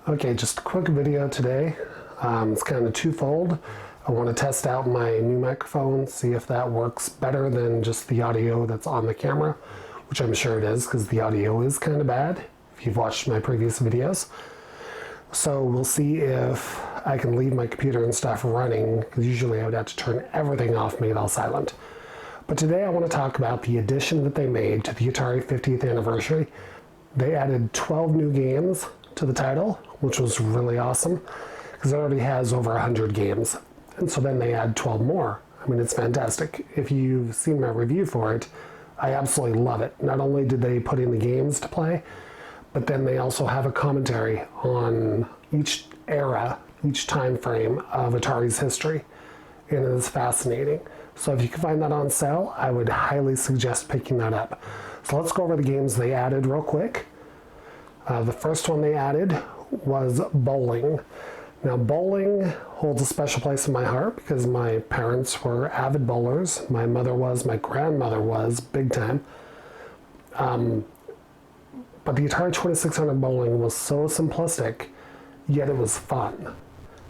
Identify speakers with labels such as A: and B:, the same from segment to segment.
A: Okay, just a quick video today. It's kind of twofold. I want to test out my new microphone, see if that works better than just the audio that's on the camera, which I'm sure it is because the audio is kind of bad if you've watched my previous videos. So we'll see if I can leave my computer and stuff running, because usually I would have to turn everything off, make it all silent. But today I want to talk about the addition that they made to the Atari 50th anniversary. They added 12 new games to the title, which was really awesome, because it already has over 100 games. And so then they add 12 more. I mean, it's fantastic. If you've seen my review for it, I absolutely love it. Not only did they put in the games to play, but then they also have a commentary on each era, each time frame of Atari's history. And it is fascinating. So if you can find that on sale, I would highly suggest picking that up. So let's go over the games they added real quick. The first one they added was bowling. Now, bowling holds a special place in my heart because my parents were avid bowlers. My mother was, my grandmother was, big time. But the Atari 2600 bowling was so simplistic, yet it was fun.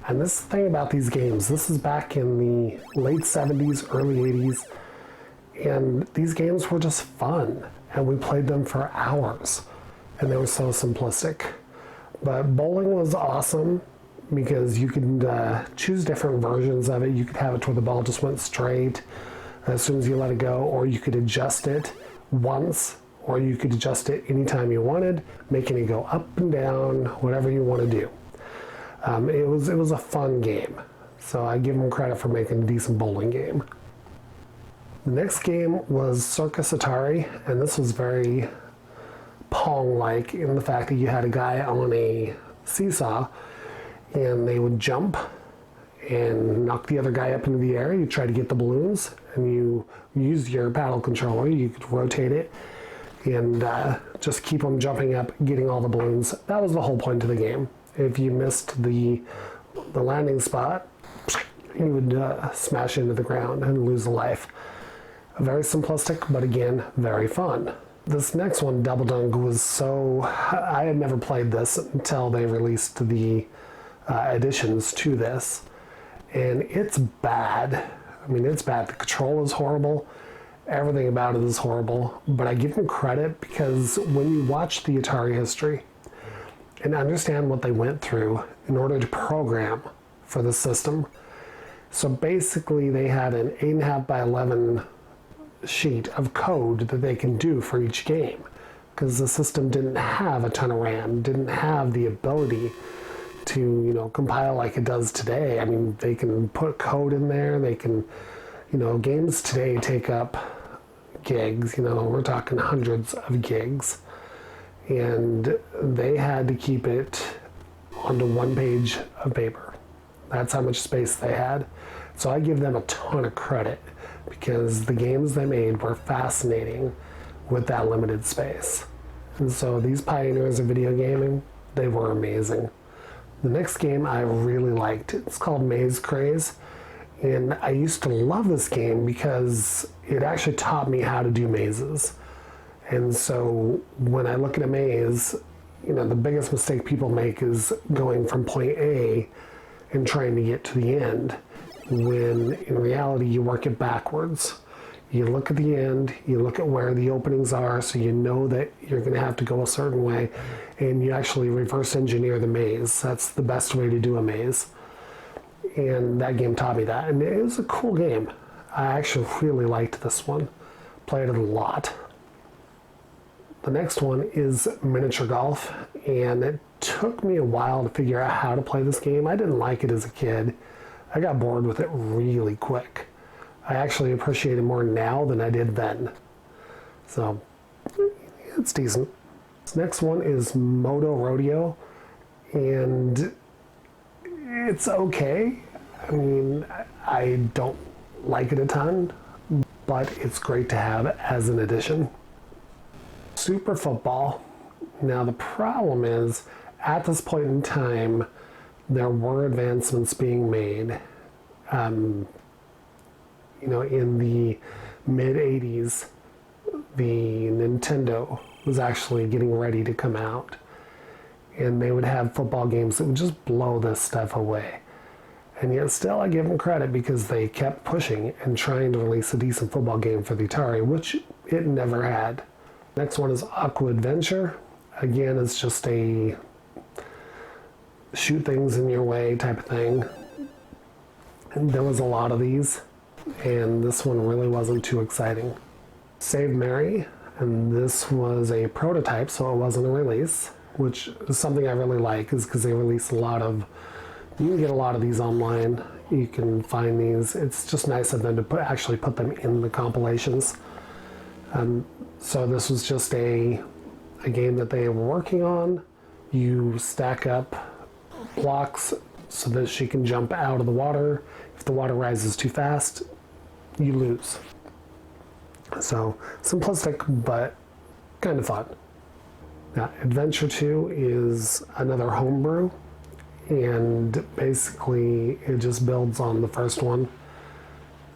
A: And this is the thing about these games. This is back in the late 70s, early 80s, and these games were just fun. And we played them for hours, and they were so simplistic. But bowling was awesome because you could choose different versions of it. You could have it where the ball just went straight as soon as you let it go, or you could adjust it once, or you could adjust it anytime you wanted, making it go up and down, whatever you want to do. It was a fun game, so I give them credit for making a decent bowling game. The next game was Circus Atari, and this was very Pong-like in the fact that you had a guy on a seesaw, and they would jump and knock the other guy up into the air. You try to get the balloons, and you use your paddle controller. You could rotate it and just keep them jumping up, getting all the balloons. That was the whole point of the game. If you missed the landing spot, you would smash into the ground and lose a life. Very simplistic, but again, very fun. This next one, Double Dunk, was so... I had never played this until they released the additions to this. And it's bad. I mean, it's bad. The control is horrible. Everything about it is horrible. But I give them credit because when you watch the Atari history and understand what they went through in order to program for the system. So basically they had an 8.5 by 11 sheet of code that they can do for each game, because the system didn't have a ton of RAM, didn't have the ability to, compile like it does today. I mean, they can put code in there, they can, games today take up gigs, we're talking hundreds of gigs. And they had to keep it onto one page of paper. That's how much space they had. So I give them a ton of credit because the games they made were fascinating with that limited space. And so these pioneers of video gaming, they were amazing. The next game I really liked, it's called Craze. And I used to love this game because it actually taught me how to do mazes. And so when I look at a maze, the biggest mistake people make is going from point A and trying to get to the end, when in reality you work it backwards. You look at the end, you look at where the openings are, so you know that you're going to have to go a certain way, and you actually reverse engineer the maze. That's the best way to do a maze. And that game taught me that, and it was a cool game. I actually really liked this one. Played it a lot. The next one is miniature golf, and it took me a while to figure out how to play this game. I didn't like it as a kid. I got bored with it really quick. I actually appreciate it more now than I did then. So, it's decent. This next one is Moto Rodeo, and it's okay. I mean, I don't like it a ton, but it's great to have as an addition. Super Football. Now the problem is, at this point in time, there were advancements being made. In the mid-80s, the Nintendo was actually getting ready to come out. and they would have football games that would just blow this stuff away. And yet still I give them credit because they kept pushing and trying to release a decent football game for the Atari, which it never had. Next one is Aqua Adventure. Again, it's just a shoot things in your way type of thing. And there was a lot of these, and this one really wasn't too exciting. Save Mary, and this was a prototype, so it wasn't a release, which is something I really like, is because they release a lot of, you can get a lot of these online, you can find these. It's just nice of them to actually put them in the compilations. So this was just a game that they were working on. You stack up blocks so that she can jump out of the water. If the water rises too fast, you lose. So simplistic, but kind of fun. Now, Adventure 2 is another homebrew, and basically it just builds on the first one.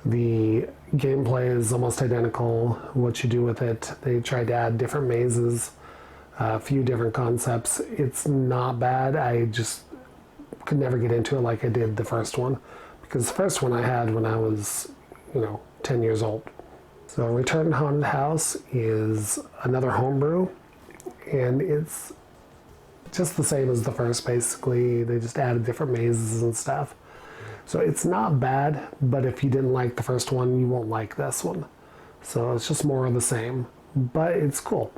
A: The gameplay is almost identical. What you do with it, they tried to add different mazes, a few different concepts. It's not bad. I just could never get into it like I did the first one, because the first one I had when I was, 10 years old. So Return to Haunted House is another homebrew, and it's just the same as the first, basically. They just added different mazes and stuff. So it's not bad, but if you didn't like the first one, you won't like this one. So it's just more of the same, but it's cool.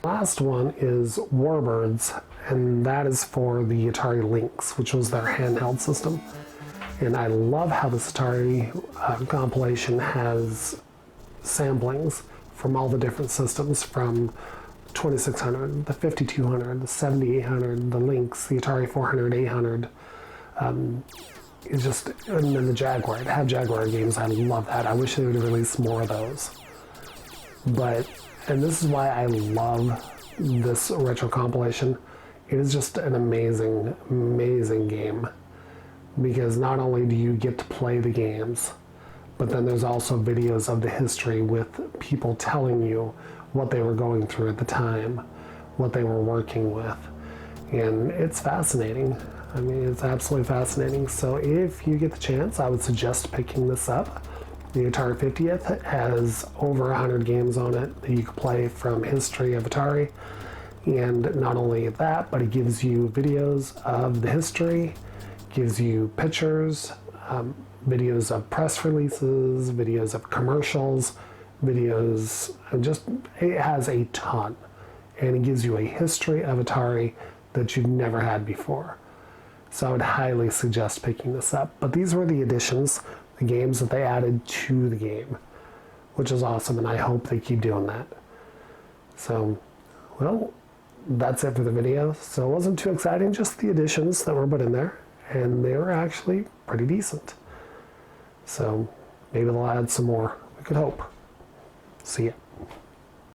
A: Last one is Warbirds, and that is for the Atari Lynx, which was their handheld system. And I love how this Atari compilation has samplings from all the different systems, from 2600, the 5200, the 7800, the Lynx, the Atari 400, 800. It's just, and then the Jaguar. To have Jaguar games, I love that. I wish they would release more of those. But, and this is why I love this retro compilation. It is just an amazing, amazing game. Because not only do you get to play the games, but then there's also videos of the history with people telling you what they were going through at the time, what they were working with. And it's fascinating. I mean, it's absolutely fascinating. So if you get the chance, I would suggest picking this up. The Atari 50th has over 100 games on it that you can play from history of Atari. And not only that, but it gives you videos of the history, gives you pictures, videos of press releases, videos of commercials, videos, and just, it has a ton. And it gives you a history of Atari that you've never had before. So I would highly suggest picking this up. But these were the additions, the games that they added to the game, which is awesome, and I hope they keep doing that. So, well, that's it for the video. So it wasn't too exciting, just the additions that were put in there, and they were actually pretty decent. So maybe they'll add some more. We could hope. See ya.